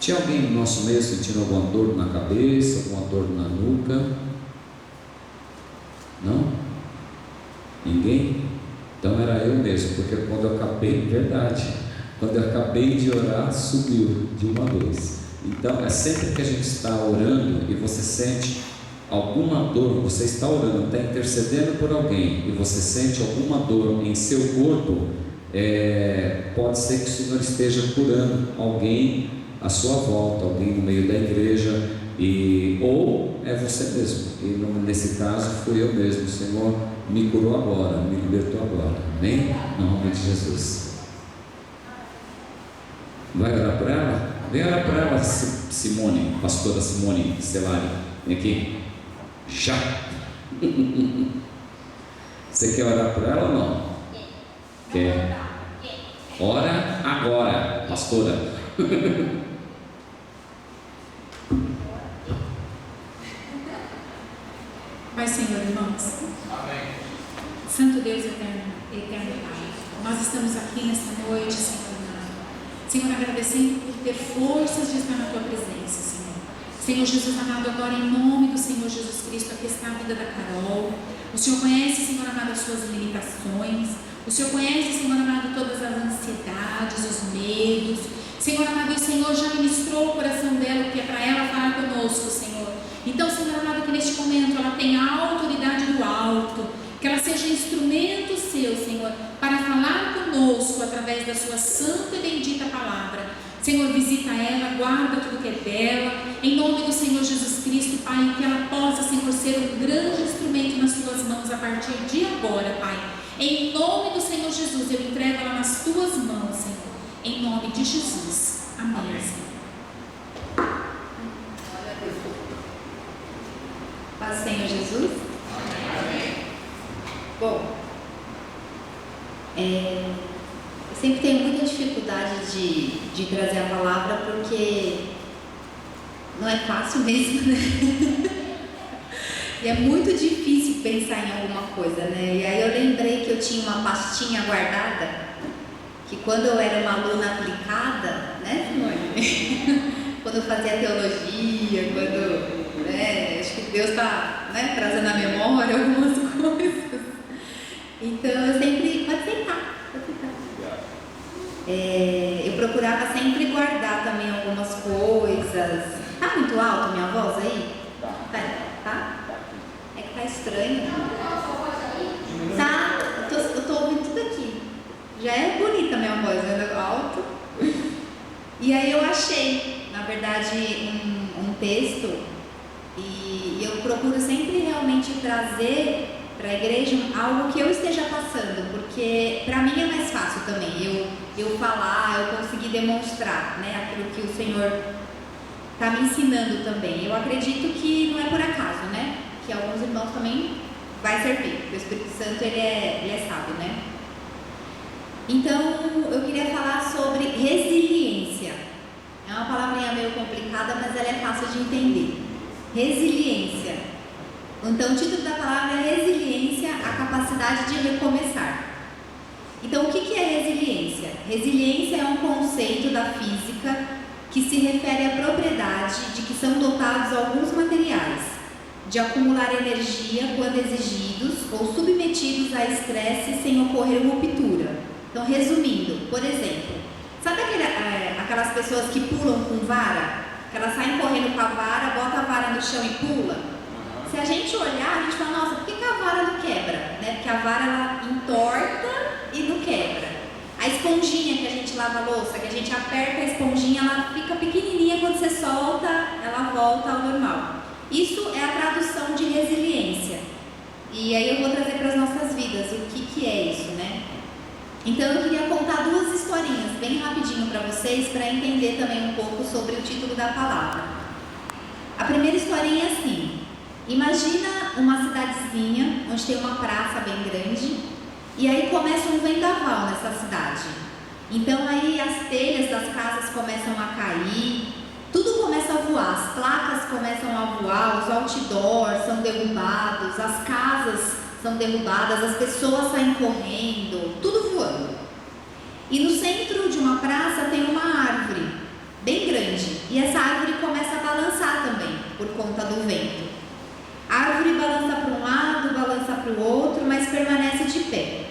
Tinha alguém no nosso meio sentindo alguma dor na cabeça, alguma dor na nuca? Não? Ninguém? Então era eu mesmo, porque quando eu acabei, verdade, quando eu acabei de orar, subiu de uma vez. Então é sempre que a gente está orando e você sente alguma dor, você está orando, está intercedendo por alguém e você sente alguma dor em seu corpo, pode ser que o Senhor esteja curando alguém à sua volta, alguém no meio da igreja, ou é você mesmo, e nesse caso fui eu mesmo. O Senhor me curou agora, me libertou agora, amém? No nome de Jesus. Vai orar por ela? Vem orar por ela, Simone, pastora Simone Celari, vem aqui, já. Você quer orar por ela ou não? Quer? Ora agora, pastora. Pai, Senhor, irmãos. Amém. Santo Deus eterno Pai, nós estamos aqui nesta noite, Senhor amado. Senhor, agradecendo por ter forças de estar na Tua presença, Senhor. Senhor Jesus amado, agora em nome do Senhor Jesus Cristo, aqui está a vida da Carol. O Senhor conhece, Senhor amado, as suas limitações. O Senhor conhece, Senhor amado, todas as ansiedades, os medos. Senhor amado, o Senhor já ministrou o coração dela, que é para ela falar conosco, Senhor. Então, Senhor amado, que neste momento ela tenha a autoridade do alto, que ela seja instrumento seu, Senhor, para falar conosco através da sua santa e bendita palavra. Senhor, visita ela, guarda tudo que é dela, em nome do Senhor Jesus Cristo, Pai, que ela possa, Senhor, ser um grande instrumento nas tuas mãos a partir de agora, Pai. Em nome do Senhor Jesus, eu entrego ela nas tuas mãos, Senhor, em nome de Jesus. Amém, Senhor. Paz, Senhor Jesus. Amém. Bom, eu sempre tenho muita dificuldade de trazer a palavra, porque não é fácil mesmo, né? E é muito difícil pensar em alguma coisa, né? E aí eu lembrei que eu tinha uma pastinha guardada, que quando eu era uma aluna aplicada, né, Simone? Quando eu fazia teologia, acho que Deus está, né, trazendo à memória algumas coisas. Então eu sempre, pode sentar. Eu procurava sempre guardar também algumas coisas. Tá muito alto minha voz aí? Tá? É que tá estranho. Tá, eu tô ouvindo tudo aqui. Já é bonita a minha voz, né? Alto. E aí eu achei, na verdade, um texto, e eu procuro sempre realmente trazer para a igreja algo que eu esteja passando, porque para mim é mais fácil também eu falar, eu conseguir demonstrar, né, aquilo que o Senhor está me ensinando também. Eu acredito que não é por acaso, né, que alguns irmãos também vai servir, porque o Espírito Santo ele é sábio, né. Então eu queria falar sobre resiliência. É uma palavrinha meio complicada, mas ela é fácil de entender. Resiliência. Então o título da palavra é resiliência, a capacidade de recomeçar. Então o que é resiliência? Resiliência é um conceito da física que se refere à propriedade de que são dotados alguns materiais de acumular energia quando exigidos ou submetidos a estresse sem ocorrer ruptura. Então, resumindo, por exemplo, sabe aquelas pessoas que pulam com vara? Que elas saem correndo com a vara, bota a vara no chão e pula? Se a gente olhar, a gente fala, nossa, por que a vara não quebra? Né? Porque a vara ela entorta e não quebra. A esponjinha que a gente lava a louça, que a gente aperta a esponjinha, ela fica pequenininha, quando você solta, ela volta ao normal. Isso é a tradução de resiliência. E aí eu vou trazer para as nossas vidas o que é isso, né? Então eu queria contar duas historinhas bem rapidinho para vocês, para entender também um pouco sobre o título da palavra. A primeira historinha é assim: imagina uma cidadezinha onde tem uma praça bem grande e aí começa um vendaval nessa cidade. Então aí as telhas das casas começam a cair, tudo começa a voar, as placas começam a voar, os outdoors são derrubados, as casas são derrubadas, as pessoas saem correndo, tudo voando. E no centro de uma praça tem uma árvore. bem grande, e essa árvore começa a balançar também, por conta do vento. A árvore balança para um lado, balança para o outro, mas permanece de pé.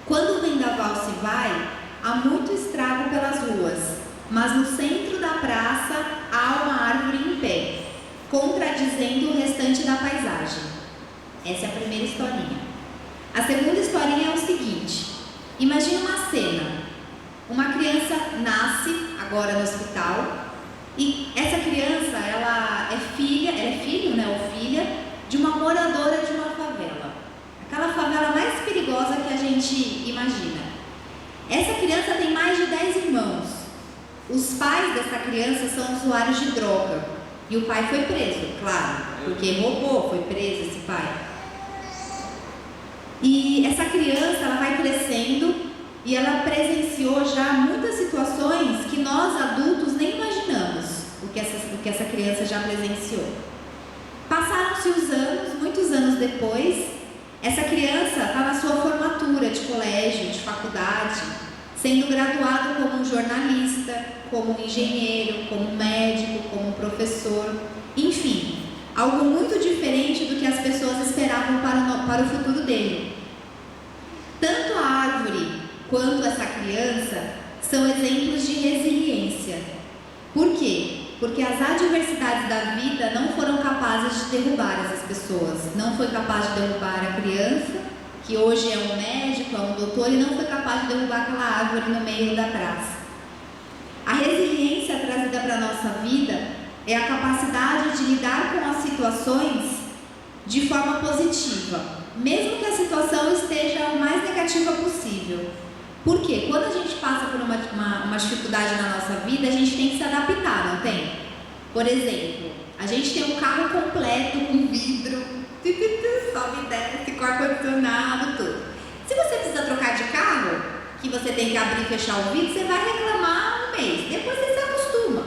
Quando o vendaval se vai, há muito estrago pelas ruas, mas no centro da praça há uma árvore em pé, contradizendo o restante da paisagem. Essa é a primeira historinha. A segunda historinha é o seguinte: imagine uma cena. Uma criança nasce agora no hospital e essa criança, ela é filha, ou filha de uma moradora de uma favela. Aquela favela mais perigosa que a gente imagina. Essa criança tem mais de 10 irmãos. Os pais dessa criança são usuários de droga. E o pai foi preso, claro, porque roubou, foi preso esse pai. E essa criança, ela vai crescendo e ela presenciou já muitas situações que nós adultos nem imaginamos o que essa criança já presenciou. Passaram-se os anos, muitos anos depois, essa criança está na sua formatura de colégio, de faculdade, sendo graduado como um jornalista, como um engenheiro, como um médico, como um professor, enfim, algo muito diferente do que as pessoas esperavam para o futuro dele. Tanto a árvore quanto essa criança são exemplos de resiliência. Por quê? Porque as adversidades da vida não foram capazes de derrubar essas pessoas. Não foi capaz de derrubar a criança, que hoje é um médico, é um doutor, e não foi capaz de derrubar aquela árvore no meio da praça. A resiliência trazida para a nossa vida é a capacidade de lidar com as situações de forma positiva, mesmo que a situação esteja o mais negativa possível. Por quê? Quando a gente passa por uma dificuldade na nossa vida, a gente tem que se adaptar, não tem? Por exemplo, a gente tem um carro completo com vidro, sobe e desce, com ar-condicionado, tudo. Se você precisa trocar de carro, que você tem que abrir e fechar o vidro, você vai reclamar um mês, depois você se acostuma,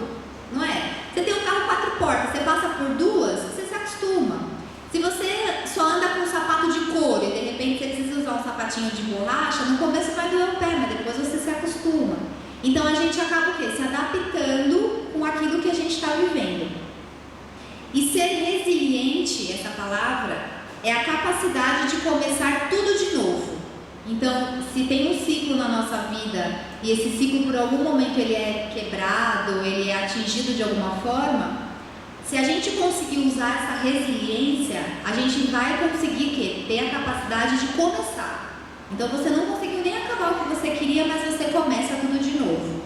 não é? Você tem um carro 4 portas, você passa por 2, você se acostuma. Se você só anda com um sapato de couro e de repente você precisa usar um sapatinho de borracha, no começo vai doer o pé, mas depois você se acostuma. Então a gente acaba o quê? Se adaptando com aquilo que a gente está vivendo. E ser resiliente, essa palavra, é a capacidade de começar tudo de novo. Então, se tem um ciclo na nossa vida e esse ciclo por algum momento ele é quebrado, ele é atingido de alguma forma, se a gente conseguir usar essa resiliência, a gente vai conseguir ter a capacidade de começar. Então você não conseguiu nem acabar o que você queria, mas você começa tudo de novo.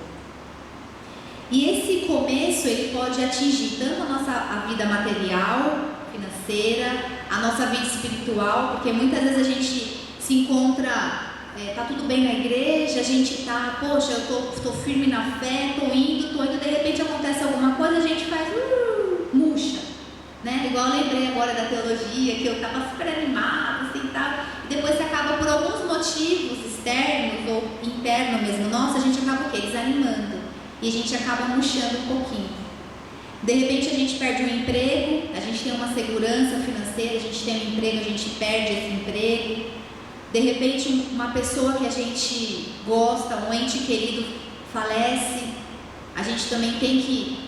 E esse começo, ele pode atingir tanto a vida material, financeira, a nossa vida espiritual, porque muitas vezes a gente se encontra, tá tudo bem na igreja, a gente tá, poxa, eu tô firme na fé, tô indo, de repente acontece alguma coisa, a gente faz murcha, né? Igual eu lembrei agora da teologia, que eu estava super animada, assim, tal, e depois você acaba por alguns motivos externos ou interno mesmo, nossa, a gente acaba o quê? Desanimando, e a gente acaba murchando um pouquinho. De repente a gente perde um emprego, a gente tem uma segurança financeira, a gente tem um emprego, a gente perde esse emprego. De repente uma pessoa que a gente gosta, um ente querido falece, a gente também tem que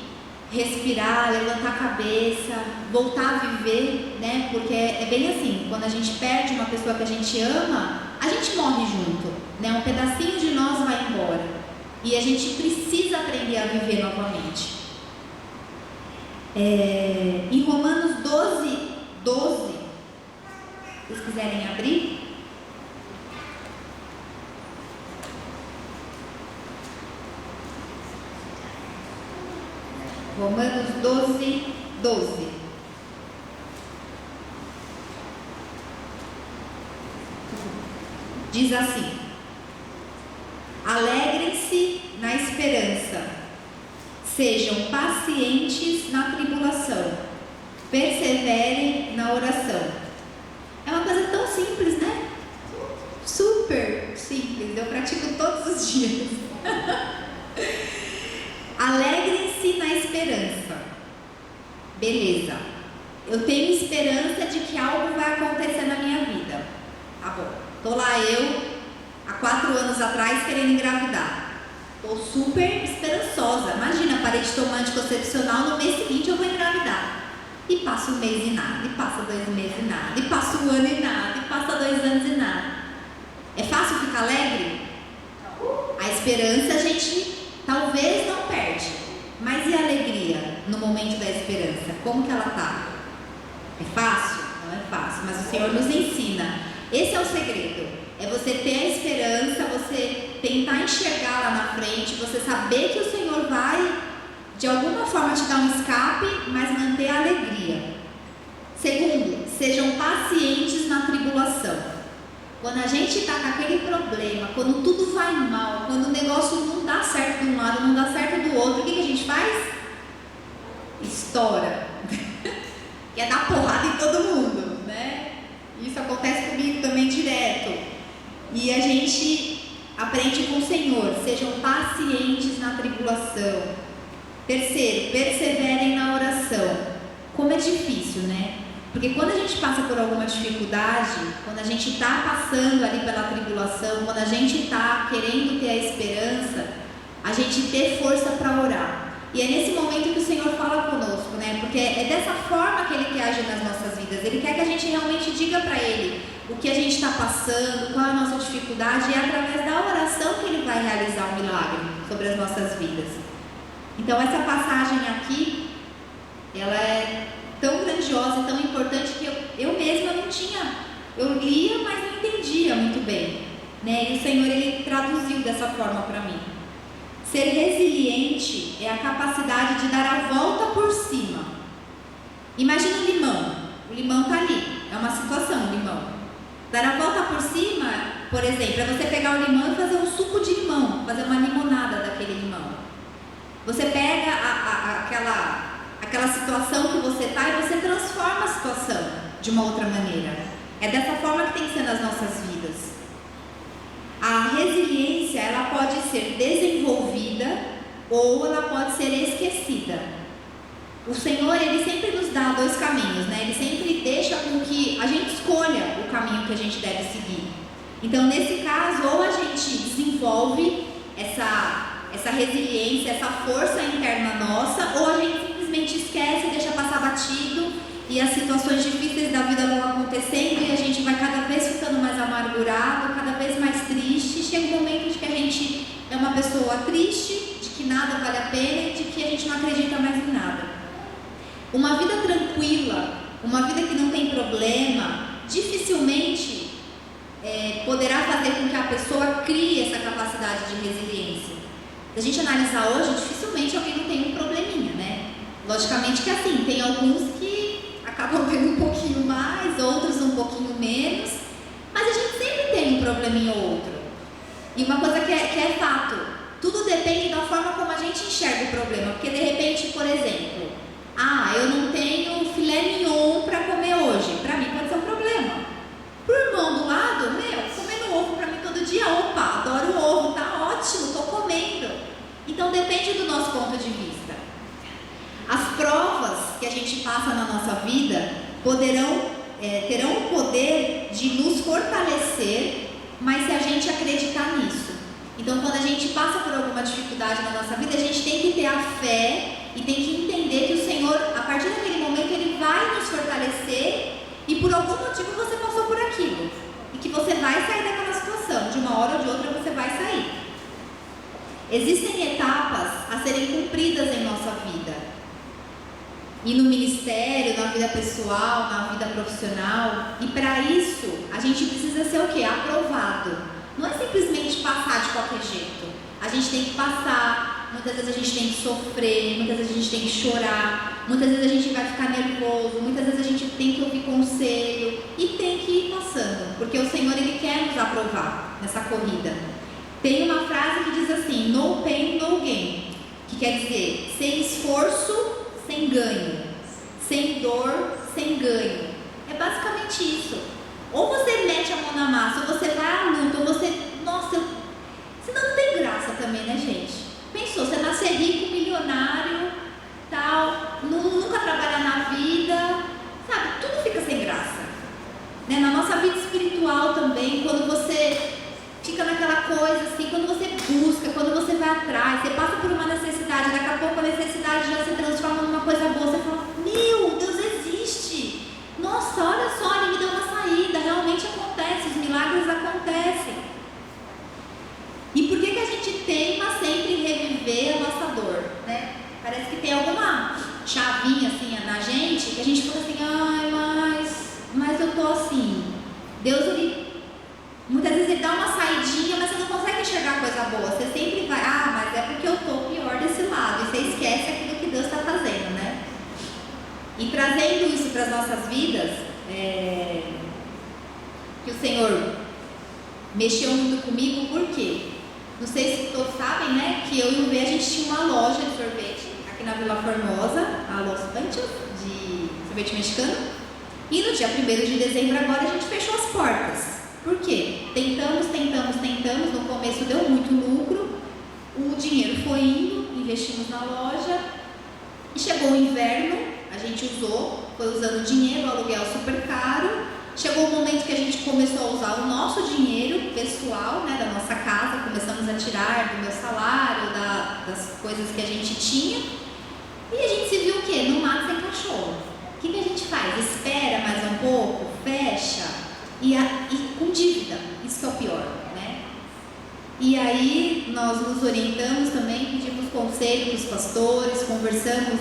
respirar, levantar a cabeça, voltar a viver, né? Porque é bem assim, quando a gente perde uma pessoa que a gente ama, a gente morre junto, né? Um pedacinho de nós vai embora e a gente precisa aprender a viver novamente. Em Romanos 12, se vocês quiserem abrir. Romanos 12. Diz assim: alegrem-se na esperança, sejam pacientes na tribulação, perseverem na oração. É uma coisa tão simples, né? Super simples, eu pratico todos os dias. Alegrem-se na esperança. Beleza. Eu tenho esperança de que algo vai acontecer na minha vida. Tá bom. Tô lá eu, há 4 anos atrás, querendo engravidar. Estou super esperançosa. Imagina, parei de tomar anticoncepcional, no mês seguinte eu vou engravidar. E passa um mês e nada, e passa 2 meses e nada, e passa 1 ano e nada, e passa 2 anos e nada. É fácil ficar alegre? A esperança a gente talvez não perde. Mas e a alegria no momento da esperança? Como que ela está? É fácil? Não é fácil, mas o Senhor nos ensina. Esse é o segredo. É você ter a esperança, você tentar enxergar lá na frente, você saber que o Senhor vai, de alguma forma, te dar um escape, mas manter a alegria. Segundo, sejam pacientes na tribulação. Quando a gente está com aquele problema, quando tudo vai mal, quando o negócio não dá certo de um lado, não dá certo do outro, o que a gente faz? Estoura. Quer dar porrada em todo mundo, né? Isso acontece comigo também direto. E a gente aprende com o Senhor, sejam pacientes na tribulação. Terceiro, perseverem na oração. Como é difícil, né? Porque quando a gente passa por alguma dificuldade, quando a gente está passando ali pela tribulação, quando a gente está querendo ter a esperança, a gente ter força para orar. E é nesse momento que o Senhor fala conosco, né? Porque é dessa forma que Ele quer agir nas nossas vidas. Ele quer que a gente realmente diga para Ele o que a gente está passando, qual é a nossa dificuldade, e é através da oração que Ele vai realizar o milagre sobre as nossas vidas. Então essa passagem aqui, ela é tão grandiosa e tão importante que eu mesma não tinha, eu lia, mas não entendia muito bem, né? E o Senhor, Ele traduziu dessa forma para mim. Ser resiliente é a capacidade de dar a volta por cima. Imagina o limão está ali, é uma situação, o limão. Dar a volta por cima, por exemplo, é você pegar o limão e fazer um suco de limão, fazer uma limonada daquele limão. Você pega aquela situação que você está e você transforma a situação de uma outra maneira. É dessa forma que tem que ser nas nossas vidas. A resiliência, ela pode ser desenvolvida ou ela pode ser esquecida. O Senhor, Ele sempre nos dá 2 caminhos, né? Ele sempre deixa com que a gente escolha o caminho que a gente deve seguir. Então, nesse caso, ou a gente desenvolve essa resiliência, essa força interna nossa, ou a gente simplesmente esquece, deixa passar batido e as situações difíceis da vida vão acontecendo e a gente vai cada vez ficando mais amargurado, cada vez mais triste. Chega um momento de que a gente é uma pessoa triste, de que nada vale a pena e de que a gente não acredita mais em nada. Uma vida tranquila, uma vida que não tem problema, dificilmente poderá fazer com que a pessoa crie essa capacidade de resiliência. Se a gente analisar hoje, dificilmente alguém não tem um probleminha, né? Logicamente que assim, tem alguns que acabam tendo um pouquinho mais, outros um pouquinho menos, mas a gente sempre tem um probleminha ou outro. E uma coisa que é fato, tudo depende da forma como a gente enxerga o problema, porque de repente, por exemplo, eu não tenho filé mignon para comer hoje, para mim pode ser um problema. Pro irmão do lado, comendo ovo para mim todo dia, opa, adoro o ovo, tá ótimo, tô comendo. Então depende do nosso ponto de vista. As provas que a gente passa na nossa vida terão o poder de nos fortalecer, mas se a gente acreditar nisso. Então, quando a gente passa por alguma dificuldade na nossa vida, a gente tem que ter a fé e tem que entender que o Senhor, a partir daquele momento, Ele vai nos fortalecer e por algum motivo você passou por aquilo. E que você vai sair daquela situação, de uma hora ou de outra você vai sair. Existem etapas a serem cumpridas em nossa vida. E no ministério, na vida pessoal, na vida profissional. E para isso, a gente precisa ser o quê? Aprovado. Não é simplesmente passar de qualquer jeito. A gente tem que passar, muitas vezes a gente tem que sofrer, muitas vezes a gente tem que chorar, muitas vezes a gente vai ficar nervoso, muitas vezes a gente tem que ouvir conselho e tem que ir passando, porque o Senhor, Ele quer nos aprovar nessa corrida. Tem uma frase que diz assim, no pain, no gain, que quer dizer, sem esforço, sem ganho, sem dor, sem ganho. É basicamente isso. Ou você mete a mão na massa, ou você vai à luta, ou você... Nossa, senão não tem graça também, né, gente? Pensou, você nascer rico, milionário, tal, nunca trabalhar na vida, sabe? Tudo fica sem graça. Né? Na nossa vida espiritual também, quando você fica naquela coisa assim, quando você busca, quando você vai atrás, tem alguma chavinha assim na gente que a gente fala assim, ai, mas eu tô assim. Deus, ele, muitas vezes ele dá uma saidinha, mas você não consegue enxergar coisa boa. Você sempre vai, mas é porque eu tô pior desse lado. E você esquece aquilo que Deus está fazendo, né? E trazendo isso para as nossas vidas, que o Senhor mexeu muito comigo, por quê? Não sei se todos sabem, né, que eu e o V, a gente tinha uma loja de sorvete aqui na Vila Formosa, a Los Panchos, de sorvete mexicano. E no dia 1º de dezembro agora a gente fechou as portas. Por quê? Tentamos, no começo deu muito lucro, o dinheiro foi indo, investimos na loja, e chegou o inverno, a gente foi usando o dinheiro, o aluguel super caro. Chegou o momento que a gente começou a usar o nosso dinheiro pessoal, né, da nossa casa, começamos a tirar do meu salário, das coisas que a gente tinha, e a gente se viu o quê? No mato sem cachorro. O que a gente faz? Espera mais um pouco, fecha, e com dívida, isso que é o pior, né? E aí nós nos orientamos também, pedimos conselho dos pastores, conversamos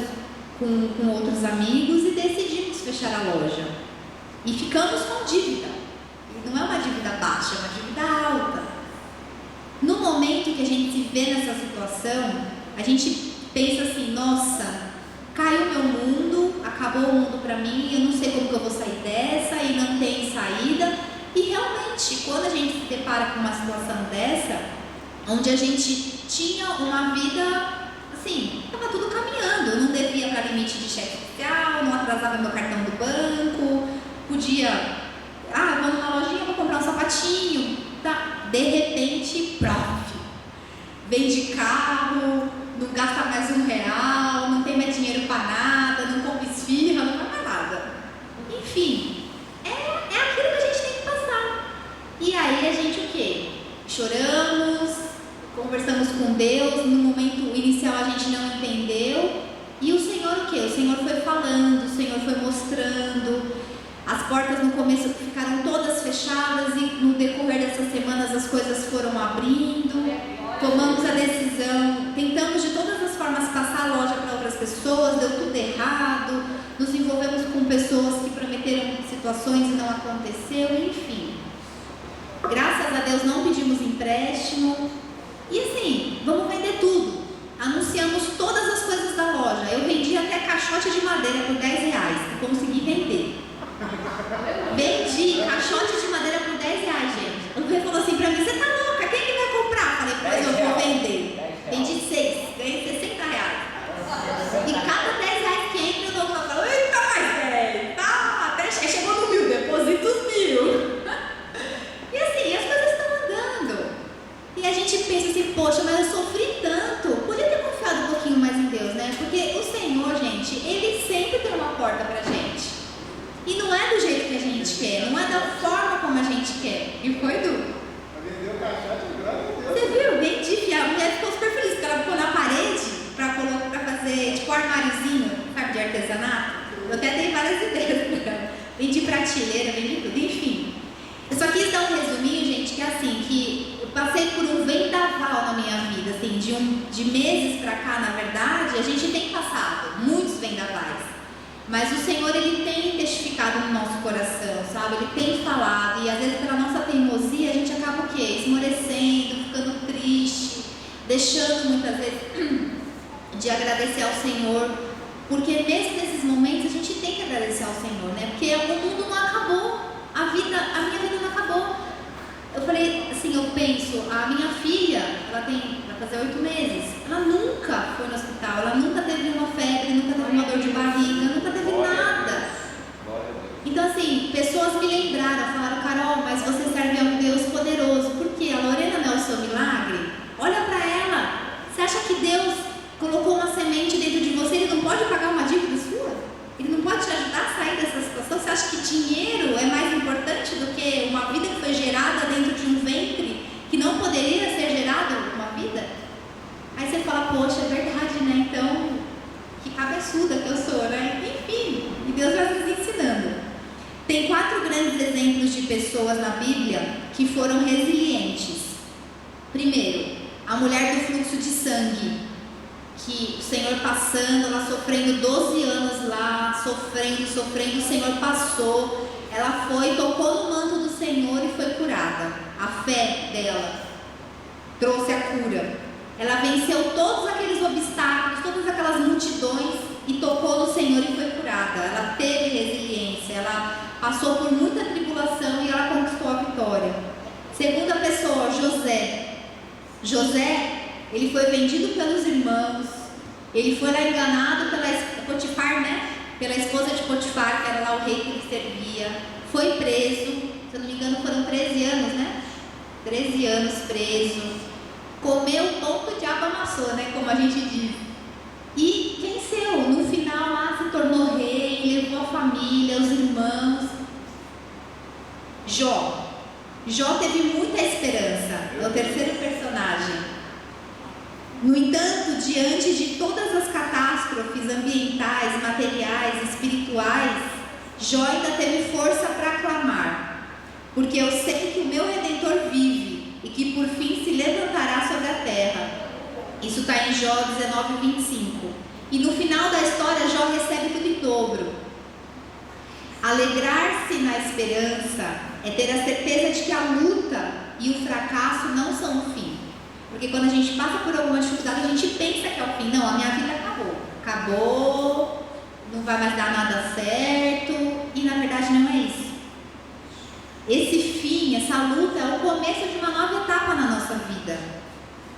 com outros amigos e decidimos fechar a loja. E ficamos com dívida. E não é uma dívida baixa, é uma dívida alta. No momento que a gente se vê nessa situação, a gente pensa assim, nossa, caiu meu mundo, acabou o mundo para mim, eu não sei como que eu vou sair dessa e não tem saída. E realmente, quando a gente se depara com uma situação dessa, onde a gente tinha uma vida, assim, estava tudo caminhando, eu não devia para limite de cheque especial, não atrasava meu cartão do banco, podia, vou numa lojinha, vou comprar um sapatinho, tá? De repente, vende carro, não gasta mais R$1, não tem mais dinheiro para nada, não compra esfirra, não faz mais nada. Enfim, é aquilo que a gente tem que passar. E aí a gente o quê? Choramos, conversamos com Deus, no momento inicial a gente não entendeu, e o Senhor o quê? O Senhor foi falando, o Senhor foi mostrando. As portas no começo ficaram todas fechadas e no decorrer dessas semanas as coisas foram abrindo, tomamos a decisão, tentamos de todas as formas passar a loja para outras pessoas, deu tudo errado, nos envolvemos com pessoas que prometeram situações e não aconteceu, enfim. Graças a Deus não pedimos empréstimo e assim, vamos vender tudo. Anunciamos todas as coisas da loja, eu vendi até caixote de madeira por R$10 e consegui vender. Vendi caixote de madeira por R$10, gente. O Rê falou assim pra mim, você tá louca? Quem que vai comprar? Falei, pois eu vou vender. Vendi 6, ganhei R$60. E cada R$10 que entra, eu dou falo, eita, mais 10, tá? Até chegou no 1000, deposita os 1000. E assim, as coisas estão andando. E a gente pensa assim, poxa, mas eu sofri tanto. Podia ter confiado um pouquinho mais em Deus, né? Porque o Senhor, gente, Ele sempre tem uma porta pra gente. E não é do jeito que a gente quer, não é da forma como a gente quer. E foi duro. Vendeu o caixote, graças a Deus. Você viu? Vendi, a mulher ficou super feliz, porque ela ficou na parede pra fazer tipo armáriozinho, sabe, de artesanato. Eu até dei várias ideias pra ela. Vendi prateleira, vendi tudo, enfim. Eu só quis dar um resuminho, gente, que é assim, que eu passei por um vendaval na minha vida, assim, de meses pra cá, na verdade, a gente tem passado muitos vendavais. Mas o Senhor, Ele tem testificado no nosso coração, sabe? Ele tem falado, e às vezes pela nossa teimosia a gente acaba o quê? Esmorecendo, ficando triste, deixando muitas vezes de agradecer ao Senhor, porque mesmo nesses momentos a gente tem que agradecer ao Senhor, né? Porque o mundo não acabou, a minha vida não acabou. Eu falei assim, eu penso, a minha filha, ela vai fazer 8 meses, ela nunca foi no hospital, ela nunca teve uma febre, nunca teve uma dor de barriga, nunca teve nada. Então assim, pessoas me lembraram, falaram, Carol, mas você serve a um Deus poderoso, porque a Lorena não é o seu milagre? Olha para ela, você acha que Deus colocou uma semente dentro de você, Ele não pode pagar uma dívida sua? Ele não pode te ajudar a sair dessa situação? Você acha que dinheiro é mais importante do que uma vida que foi gerada dentro de um ventre que não poderia ser gerada uma vida? Aí você fala, poxa, é verdade, né? Então, que cabeçuda que eu sou, né? Enfim, e Deus vai nos ensinando. Tem 4 grandes exemplos de pessoas na Bíblia que foram resilientes. Primeiro, a mulher do fluxo de sangue. que o Senhor passando, ela sofrendo 12 anos lá, sofrendo, o Senhor passou, ela foi, tocou no manto do Senhor e foi curada. A fé dela trouxe a cura. Ela venceu todos aqueles obstáculos, todas aquelas multidões e tocou no Senhor e foi curada. Ela teve resiliência, ela passou por muita tribulação e ela conquistou a vitória. Segunda pessoa, José. José, ele foi vendido pelos irmãos, ele foi lá enganado pela Potifar, né? Pela esposa de Potifar, que era lá o rei que ele servia. Foi preso, se eu não me engano foram 13 anos, né? 13 anos preso. Comeu o pão que o diabo amassou, né? Como a gente diz. E venceu. No final lá se tornou rei, levou a família, os irmãos. Jó. Jó teve muita esperança. É o terceiro personagem. No entanto, diante de todas as catástrofes ambientais, materiais, espirituais, Jó ainda teve força para clamar, porque eu sei que o meu Redentor vive e que por fim se levantará sobre a terra. Isso está em Jó 19:25. E no final da história, Jó recebe tudo em dobro. Alegrar-se na esperança é ter a certeza de que a luta e o fracasso não são o fim. Porque quando a gente passa por alguma dificuldade, a gente pensa que é o fim. Não, a minha vida acabou. Acabou, não vai mais dar nada certo. E na verdade não é isso. Esse fim, essa luta é o começo de uma nova etapa na nossa vida.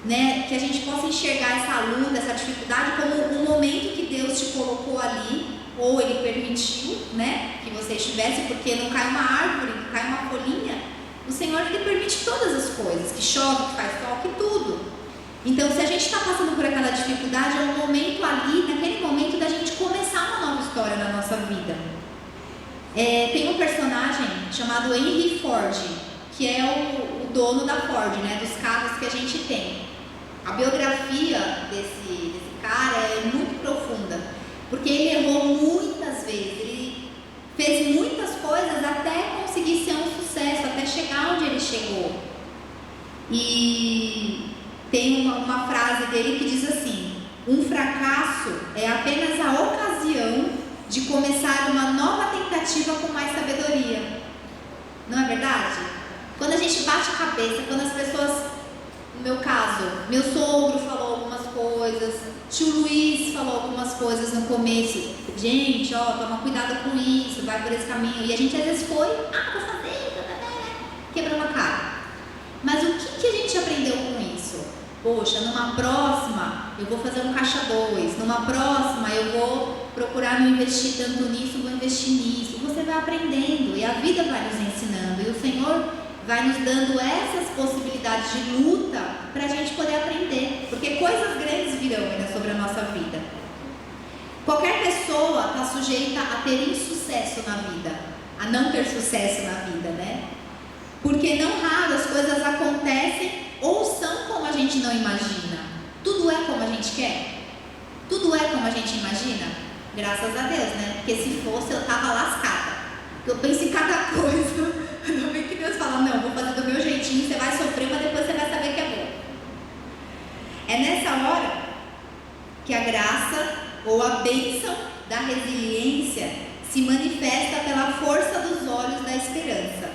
Né? Que a gente possa enxergar essa luta, essa dificuldade como um momento que Deus te colocou ali, ou Ele permitiu, né? Que você estivesse, porque não cai uma árvore, não cai uma folhinha. O Senhor, Ele permite todas as coisas, que chove, que faz sol, que tudo. Então, se a gente está passando por aquela dificuldade, é um momento ali, naquele momento da gente começar uma nova história na nossa vida. Tem um personagem chamado Henry Ford, que é o dono da Ford, né, dos carros que a gente tem. A biografia desse cara é muito profunda, porque ele errou muitas vezes, ele fez muitas coisas até conseguir ser um sucesso, até chegar onde ele chegou. E tem uma frase dele que diz assim: um fracasso é apenas a ocasião de começar uma nova tentativa com mais sabedoria. Não é verdade? Quando a gente bate a cabeça, quando as pessoas, no meu caso, meu sogro falou algumas coisas, tio Luiz falou algumas coisas no começo, gente, ó, toma cuidado com isso, vai por esse caminho, e a gente às vezes foi, vou fazer, quebrando a cara. Mas o que a gente aprendeu com isso? Poxa, numa próxima eu vou fazer um caixa 2, numa próxima eu vou procurar não investir tanto nisso, vou investir nisso. Você vai aprendendo e a vida vai nos ensinando, e o Senhor vai nos dando essas possibilidades de luta para a gente poder aprender, porque coisas grandes virão ainda sobre a nossa vida. Qualquer pessoa está sujeita a ter insucesso na vida, a não ter sucesso na vida, né? Porque não raro as coisas acontecem ou são como a gente não imagina. Tudo é como a gente quer? Tudo é como a gente imagina? Graças a Deus, né? Porque se fosse eu estava lascada. Eu penso em cada coisa. Ainda bem que Deus fala, não, vou fazer do meu jeitinho, você vai sofrer, mas depois você vai saber que é bom. É nessa hora que a graça ou a bênção da resiliência se manifesta pela força dos olhos da esperança,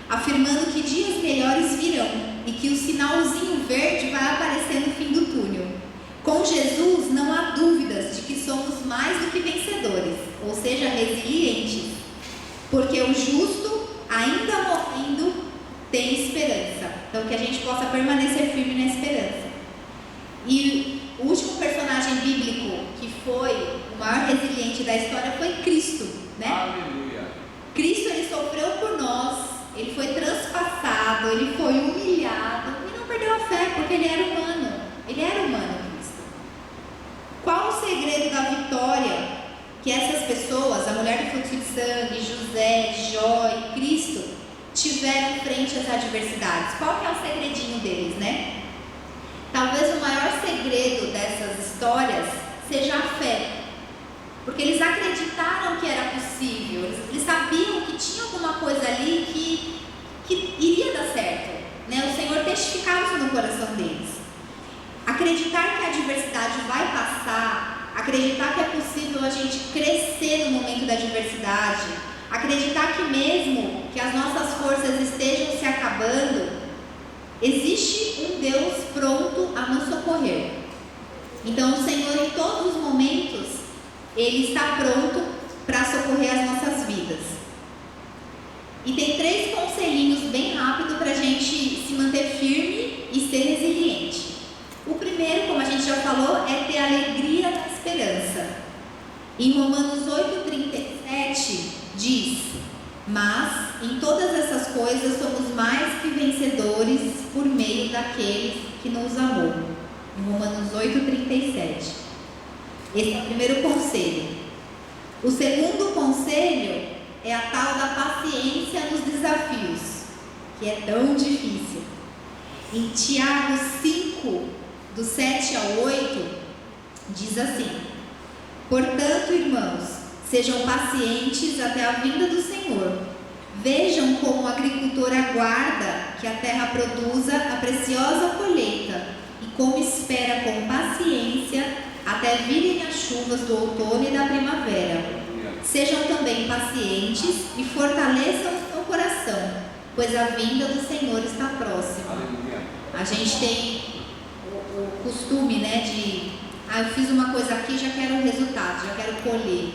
afirmando que dias melhores virão e que o sinalzinho verde vai aparecer no fim do túnel. Com Jesus não há dúvidas de que somos mais do que vencedores, ou seja, resilientes, porque o justo, ainda morrendo, tem esperança. Então, que a gente possa permanecer firme na esperança. E o último personagem bíblico que foi o maior resiliente da história foi Cristo, né? Aleluia. Cristo, ele sofreu por nós, ele foi transpassado, ele foi humilhado e não perdeu a fé, porque ele era humano. Ele era humano, Cristo. Qual o segredo da vitória que essas pessoas, a mulher do fluxo de sangue, José, Jó e Cristo, tiveram frente às adversidades? Qual que é o segredinho deles, né? Talvez o maior segredo dessas histórias seja a fé, porque eles acreditaram que era possível, eles sabiam que tinha alguma coisa ali que iria dar certo, né? O Senhor testificava isso no coração deles. acreditar que a adversidade vai passar, acreditar que é possível a gente crescer no momento da adversidade, acreditar que mesmo que as nossas forças estejam se acabando, existe um Deus pronto a nos socorrer. Então o Senhor, em todos os momentos, Ele está pronto para socorrer as nossas vidas. E tem 3 conselhinhos bem rápido para a gente se manter firme e ser resiliente. O primeiro, como a gente já falou, é ter alegria na esperança. Em Romanos 8,37 diz: mas em todas essas coisas somos mais que vencedores por meio daquele que nos amou. Em Romanos 8,37. Esse é o primeiro conselho. O segundo conselho é a tal da paciência nos desafios, que é tão difícil. Em Tiago 5, do 7 ao 8, diz assim: portanto, irmãos, sejam pacientes até a vinda do Senhor. Vejam como o agricultor aguarda que a terra produza a preciosa colheita e como espera com paciência até virem as chuvas do outono e da primavera. Sejam também pacientes e fortaleçam o seu coração, pois a vinda do Senhor está próxima. A gente tem o costume, né, de eu fiz uma coisa aqui, já quero o resultado, já quero colher,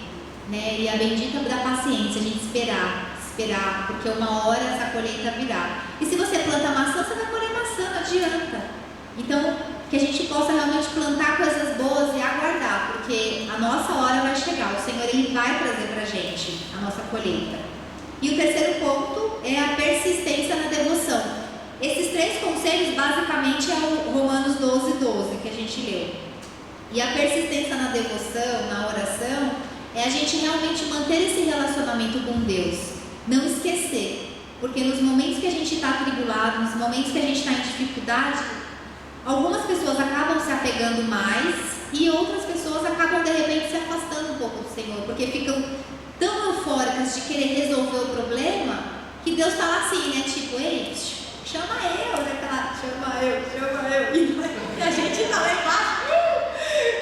né? E a bendita da paciência, a gente esperar, porque uma hora essa colheita virá. E se você planta maçã, você vai colher maçã, não adianta. Então, que a gente possa realmente plantar coisas boas e aguardar, porque a nossa hora vai chegar, o Senhor, Ele vai trazer pra gente a nossa colheita. E o terceiro ponto é a persistência na devoção. Esses 3 conselhos basicamente é o Romanos 12:12 que a gente leu. E a persistência na devoção, na oração, é a gente realmente manter esse relacionamento com Deus, não esquecer, porque nos momentos que a gente está atribulado, nos momentos que a gente está em dificuldade, algumas pessoas acabam se apegando mais e outras pessoas acabam de repente se afastando um pouco do Senhor, porque ficam tão eufóricas de querer resolver o problema, que Deus está lá assim, né? Tipo, ei, chama eu, né? Chama eu. E a gente está lá embaixo,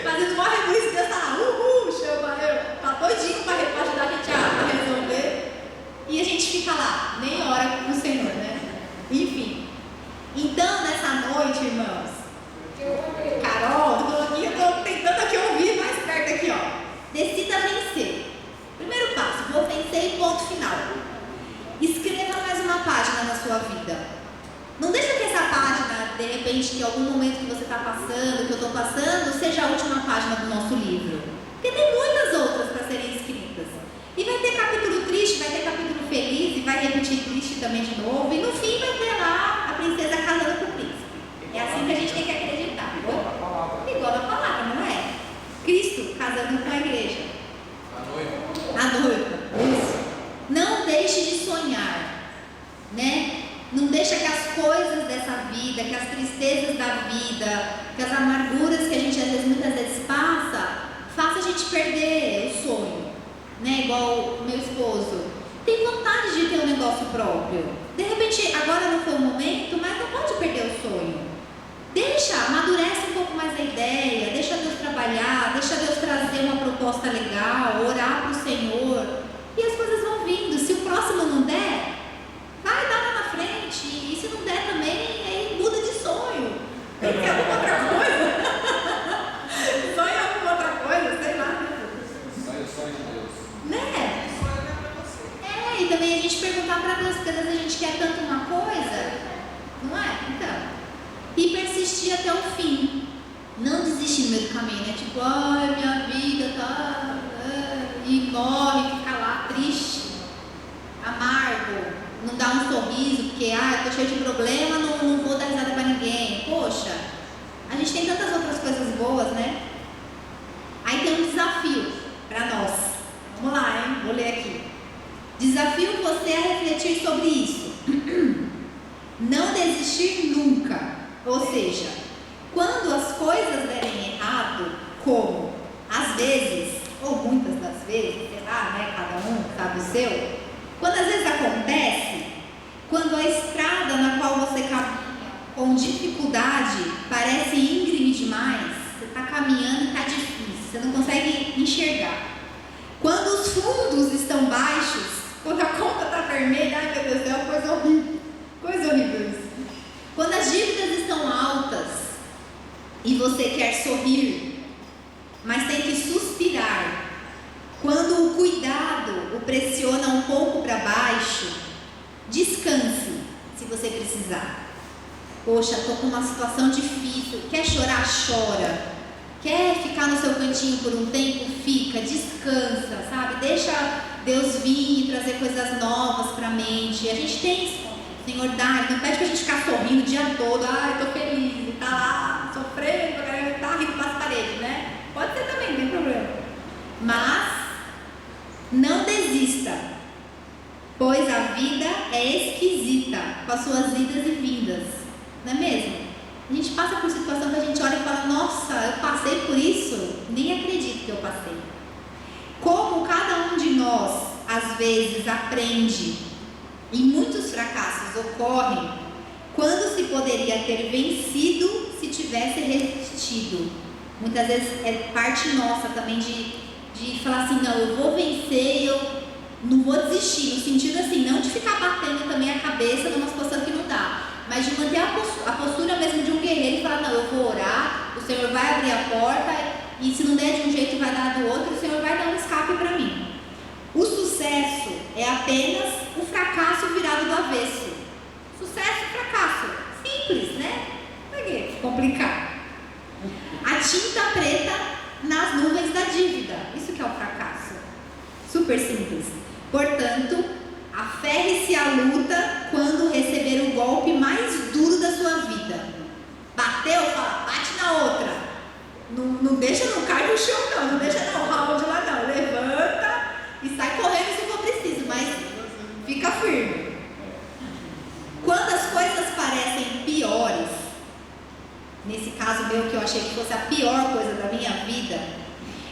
fazendo uma revolução, Deus está lá, chama eu. Está doidinho para ajudar a gente a resolver. E a gente fica lá, nem ora com o Senhor, né? Enfim. Então, nessa noite, irmãos, Carol, eu estou tentando aqui ouvir mais perto aqui, ó. Decida vencer. Primeiro passo, vou vencer e ponto final. Escreva mais uma página na sua vida. Não deixa que essa página, de repente, que algum momento que você está passando, que eu estou passando, seja a última página do nosso livro. Porque tem muitas outras para serem escritas. E vai ter capítulo triste, vai ter capítulo feliz, e vai repetir triste também de novo. E no fim vai ter lá a princesa casando com o príncipe. É assim que a gente tem que acreditar. Igual a palavra, não é? Cristo casando com a igreja. A noiva. Isso. Não deixe de sonhar, né? Não deixa que as coisas dessa vida, que as tristezas da vida, que as amarguras que a gente muitas vezes passa, faça a gente perder o sonho, né? Igual o meu esposo tem vontade de ter um negócio próprio. De repente, agora não foi o momento, mas não pode perder o sonho. Amadurece um pouco mais a ideia, deixa Deus trabalhar, deixa Deus trazer uma proposta legal, orar para o Senhor, e as coisas vão vindo. Se o próximo não der, vai dar lá na frente, e se não der também, aí muda de sonho. Tem que ter alguma outra coisa. Sonha alguma outra coisa, sei lá. Sonho de Deus. Né? E também a gente perguntar para Deus, porque às vezes a gente quer tanto uma coisa, não é? Então, e persistir até o fim. Não desistir no meio do caminho, né? Tipo, ai, minha vida tá... E morre, fica lá triste, amargo, não dá um sorriso, porque, eu tô cheio de problema, não vou dar risada pra ninguém. Poxa, a gente tem tantas outras coisas boas, né? Aí tem um desafio para nós. Vamos lá, hein? Vou ler aqui. Desafio você a refletir sobre isso. Não desistir nunca. Ou seja, quando as coisas derem errado, como às vezes, ou muitas das vezes, sei lá, né? Cada um sabe o seu. Quando às vezes acontece, quando a estrada na qual você caminha com dificuldade parece íngreme demais, demais, você está caminhando e está difícil, você não consegue enxergar. Quando os fundos estão baixos, quando a conta está vermelha, ai meu Deus do céu, coisa horrível isso. Quando as dívidas estão altas e você quer sorrir, mas tem que suspirar. Quando o cuidado o pressiona um pouco para baixo, descanse se você precisar. Poxa, estou com uma situação difícil, quer chorar? Chora. Quer ficar no seu cantinho por um tempo? Fica, descansa, sabe? Deixa Deus vir e trazer coisas novas para a mente. A gente tem esse momento. O Senhor dá, Ele não pede para a gente ficar sorrindo o dia todo. Ai, estou feliz, Ele está lá sofrendo, está rindo para as paredes, né? Pode ser também, não tem problema. Mas não desista, pois a vida é esquisita com as suas idas e vindas, não é mesmo? A gente passa por situação que a gente olha e fala, nossa, eu passei por isso, nem acredito que eu passei. Como cada um de nós, às vezes, aprende, e muitos fracassos ocorrem, quando se poderia ter vencido se tivesse resistido. Muitas vezes é parte nossa também de falar assim, não, eu vou vencer, eu não vou desistir, no sentido assim, não de ficar batendo também a cabeça numa situação que não dá, mas de manter a postura mesmo de um guerreiro e falar, não, eu vou orar, o Senhor vai abrir a porta e se não der de um jeito vai dar do outro, o Senhor vai dar um escape para mim. O sucesso é apenas o fracasso virado do avesso. Sucesso e fracasso, simples, né? Por que complicar? A tinta preta nas nuvens da dívida, isso que é o fracasso, super simples. Portanto, aferre-se à luta quando receber o golpe mais duro da sua vida. Bateu, fala, bate na outra. Não deixa, não cai no chão não deixa não, round lá não, levanta e sai correndo se for preciso, mas fica firme. Quando as coisas parecem piores, nesse caso meu que eu achei que fosse a pior coisa da minha vida,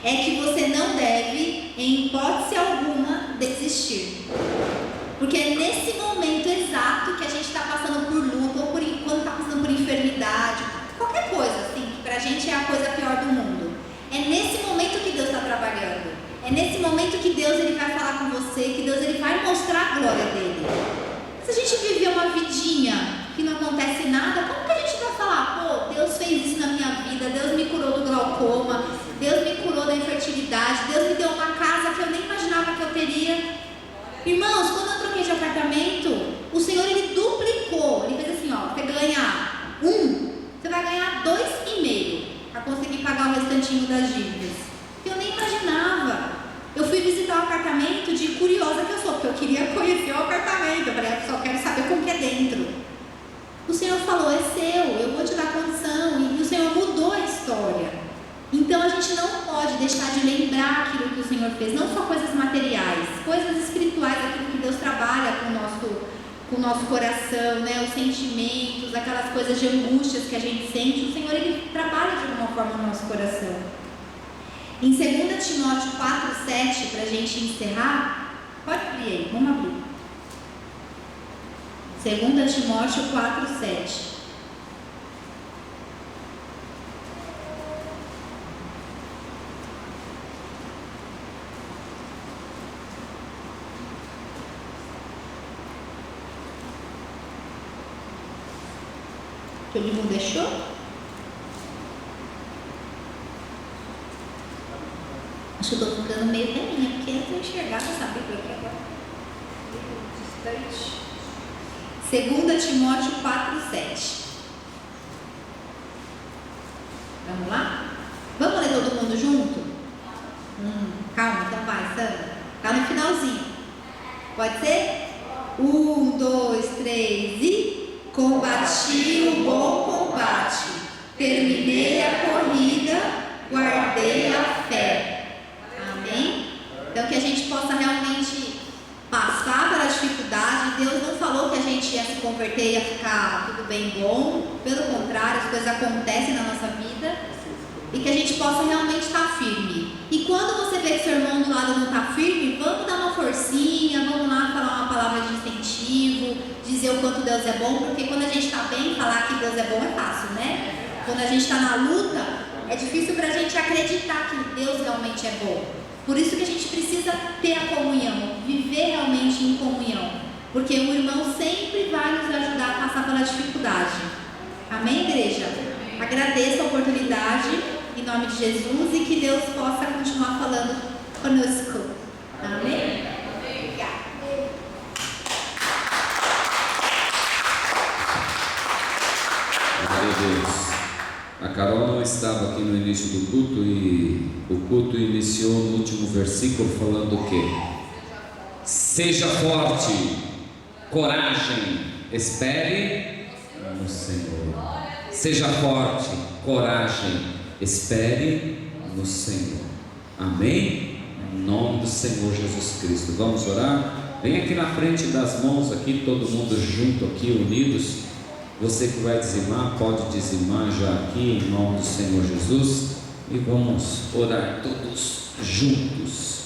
é que você não deve, em hipótese alguma, desistir. Porque é nesse momento exato que a gente está passando por luta, ou quando está passando por enfermidade, qualquer coisa assim, que pra gente é a coisa pior do mundo. É nesse momento que Deus está trabalhando. É nesse momento que Deus ele vai falar com você, que Deus ele vai mostrar a glória dele. Se a gente viver uma vidinha que não acontece nada, como que a gente vai falar, pô, Deus fez isso na minha vida, Deus me curou do glaucoma, Deus me curou da infertilidade, Deus me deu uma casa que eu nem imaginava que eu teria. Irmãos, quando eu troquei de apartamento, o Senhor ele duplicou, ele fez assim, ó, você ganha 1, você vai ganhar 2,5 para conseguir pagar o restantinho das dívidas. Eu nem imaginava. Eu fui visitar o apartamento de curiosa que eu sou, porque eu queria conhecer o apartamento, eu falei, eu só quero saber como que é dentro. O Senhor falou, é seu, eu vou te dar condição, e o Senhor mudou a história. Então a gente não pode deixar de lembrar aquilo que o Senhor fez, não só coisas materiais, coisas espirituais, aquilo que Deus trabalha com o nosso coração, né? Os sentimentos, aquelas coisas de angústias que a gente sente, o Senhor ele trabalha de alguma forma no nosso coração. Em 2 Timóteo 4,7, para a gente encerrar, pode abrir aí, vamos abrir. 2 Timóteo 4,7. Todo mundo deixou? Acho que eu estou ficando meio velhinha, porque antes eu enxergava, sabia por aqui agora. Distante. 2 Timóteo 4,7. Vamos lá? Vamos ler todo mundo junto? Calma, então vai, Sandra. Tá no finalzinho. Pode ser? 1, 2, 3 e... Combati o bom combate, terminei a corrida, guardei a fé. Amém? Então que a gente possa realmente passar pela dificuldade. Deus não falou que a gente ia se converter e ia ficar tudo bem bom. Pelo contrário, as coisas acontecem na nossa vida. E que a gente possa realmente estar firme. E quando você vê que seu irmão do lado não está firme, vamos dar uma forcinha, vamos lá falar uma palavra de incentivo, dizer o quanto Deus é bom, porque quando a gente está bem, falar que Deus é bom é fácil, né? Quando a gente está na luta, é difícil para a gente acreditar que Deus realmente é bom. Por isso que a gente precisa ter a comunhão, viver realmente em comunhão. Porque o irmão sempre vai nos ajudar a passar pela dificuldade. Amém, igreja? Agradeço a oportunidade, em nome de Jesus, e que Deus possa continuar falando conosco. Amém? Glória a Deus. A Carol não estava aqui no início do culto e o culto iniciou no último versículo falando o quê? Seja forte, coragem, espere no Senhor. Seja forte, coragem, espere no Senhor. Amém? Em nome do Senhor Jesus Cristo. Vamos orar? Vem aqui na frente das mãos, aqui todo mundo junto, aqui unidos. Você que vai dizimar, pode dizimar já aqui em nome do Senhor Jesus. E vamos orar todos juntos.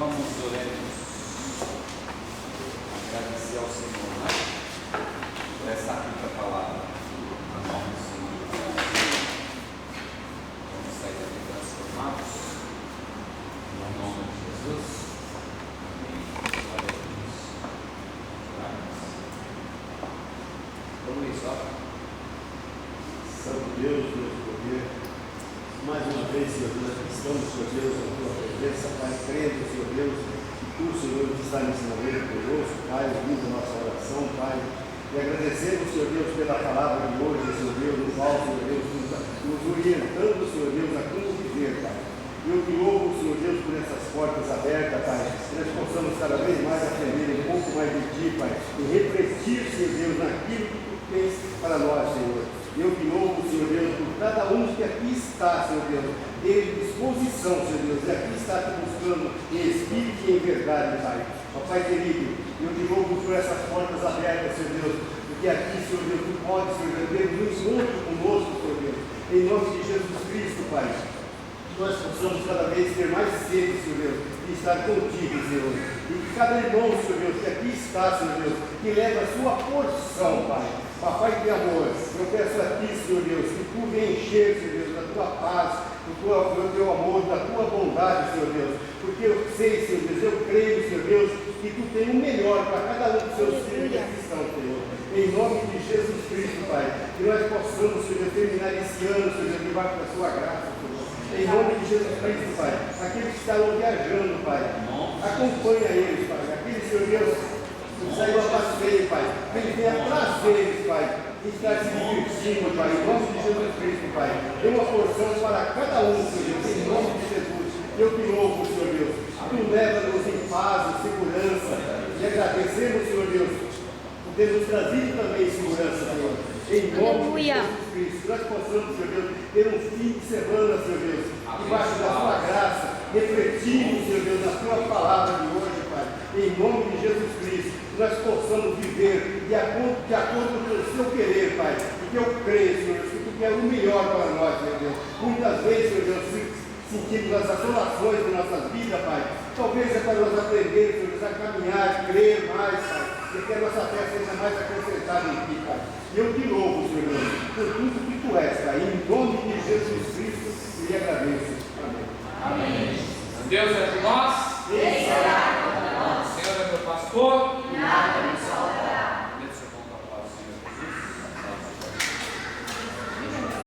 Vamos oremos. Agradecer ao Senhor, né? Por essa rica palavra. Em nome do Senhor. Vamos sair daqui transformados. No nome de Jesus. Amém. Glória a Deus. Vamos isso, ó. Santo Deus, Deus poder, mais uma vez, Senhor Deus, aqui estamos, Senhor Deus, na tua presença, Pai, crendo, Senhor Deus, que tu, Senhor, que está nesse momento conosco, Pai, ouvindo a nossa oração, Pai, e agradecemos, Senhor Deus, pela palavra de hoje, Senhor Deus, no qual, Senhor Deus, nos orientando, Senhor Deus, a como viver, Pai. Eu te louvo, Senhor Deus, por essas portas abertas, Pai, que nós possamos cada vez mais aprender um pouco mais de Ti, Pai, e refletir, Senhor Deus, naquilo que Tu tens para nós, Senhor. Eu te louvo, Senhor Deus, por cada um que aqui está, Senhor Deus, de disposição, Senhor Deus, e aqui está te buscando em espírito e em verdade, Pai. Ó Pai querido, eu te louvo por essas portas abertas, Senhor Deus, porque aqui, Senhor Deus, tu podes, Senhor Deus, ter um encontro conosco, Senhor Deus, em nome de Jesus Cristo, Pai. Que nós possamos cada vez ter mais sede, Senhor Deus, de estar contigo, Senhor. E que cada irmão, Senhor Deus, que aqui está, Senhor Deus, que leva a sua porção, Pai. Papai de amor, eu peço a Ti, Senhor Deus, que Tu venha encher, Senhor Deus, da Tua paz, do Teu amor, da Tua bondade, Senhor Deus, porque eu sei, Senhor Deus, eu creio, Senhor Deus, que Tu tem o melhor para cada um dos Seus filhos que aqui estão, Senhor. Em nome de Jesus Cristo, Pai, que nós possamos, Senhor Deus, terminar esse ano, Senhor Deus, debaixo da Sua graça, Senhor. Em nome de Jesus Cristo, Pai, aqueles que estavam viajando, Pai, acompanha eles, Pai, aqueles, Senhor Deus, saiu a passeio, Pai, que Ele venha trazer eles, Pai, e estar se divertindo, Pai, em nome de Jesus Cristo, Pai. Dê uma porção para cada um, Senhor Deus, em nome de Jesus. Eu te louvo, Senhor Deus. Tu leva-nos em paz, em segurança, e agradecemos, Senhor Deus, por ter nos trazido também segurança, Senhor. Em nome de Jesus Cristo, que nós possamos, Senhor Deus, ter um fim de semana, Senhor Deus, debaixo da Sua graça, refletindo, Senhor Deus, na Tua palavra de hoje, Pai. Em nome de Jesus Cristo, que nós possamos viver de acordo com o Seu querer, Pai. Porque eu creio, Senhor Deus, que Tu quer o melhor para nós, Senhor Deus. Muitas vezes, Senhor Deus, sentimos as assolações de nossas vidas, Pai. Talvez é para nós aprender, Senhor Deus, a caminhar, crer mais, Pai. E que a nossa fé seja mais acrescentada em Ti, Pai. E eu